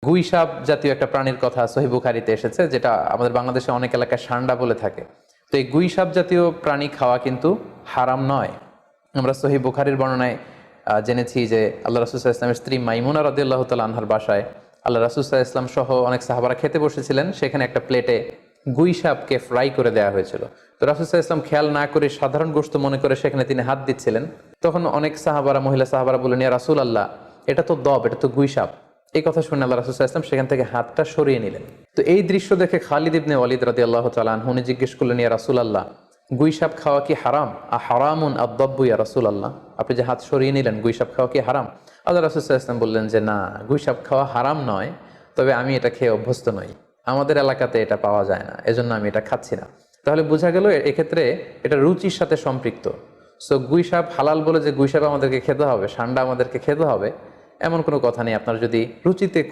গুইসাপ জাতীয় একটা প্রাণীর কথা সহিহ বুখারীতে এসেছে, যেটা আমাদের বাংলাদেশে অনেক এলাকায় সান্ডা বলে থাকে। তো এই গুইসাপ জাতীয় প্রাণী খাওয়া কিন্তু হারাম নয়। আমরা সহিহ বুখারীর বর্ণনায় জেনেছি যে আল্লাহ রাসূল সাল্লাল্লাহু আলাইহি ওয়াসাল্লামের স্ত্রী মাইমুনা রাদিয়াল্লাহু তাআলা আনহার বাসায় আল্লাহ রাসূল সাল্লাল্লাহু আলাইহি ওয়াসাল্লাম সহ অনেক সাহাবারা খেতে বসেছিলেন। সেখানে একটা প্লেটে গুইসাপকে ফ্রাই করে দেওয়া হয়েছিল। তো রাসূল সাল্লাল্লাহু আলাইহি ওয়াসাল্লাম খেয়াল না করে সাধারণ গোশত মনে করে সেখানে তিনি হাত দিচ্ছিলেন। তখন অনেক সাহাবারা, মহিলা সাহাবারা বললেন, ইয়া রাসূলুল্লাহ, এটা তো দব, এটা তো গুইসাপ। এই কথা শুনে আল্লাহ রাসূল সাল্লাল্লাহু আলাইহি ওয়াসাল্লাম সেখান থেকে হাতটা সরিয়ে নিলেন। তো এই দৃশ্য দেখে খালিদ ইবনে ওয়ালিদ রাদিয়াল্লাহু তাআলা আনহু উনি জিজ্ঞেস করলেন, ইয়া রাসূলুল্লাহ, গুইসাপ খাওয়া কি হারাম? হারামুন আদ-দাব্বু ইয়া রাসূলুল্লাহ, আপনি যে হাত সরিয়ে নিলেন, গুইসাপ খাওয়া কি হারাম? আল্লাহ রাসূল সাল্লাল্লাহু আলাইহি ওয়াসাল্লাম বললেন যে না, গুইসাপ খাওয়া হারাম নয়, তবে আমি এটা খেয়ে অভ্যস্ত নই, আমাদের এলাকাতে এটা পাওয়া যায় না, এজন্য আমি এটা খাচ্ছি না। তাহলে বোঝা গেল এক্ষেত্রে এটা রুচির সাথে সম্পৃক্ত। সো গুইসাপ হালাল বলে যে গুইসাপ আমাদেরকে খেতে হবে, সান্ডা আমাদেরকে খেতে হবে, এমন কোনো কথা নেই। আপনার যদি রুচিতে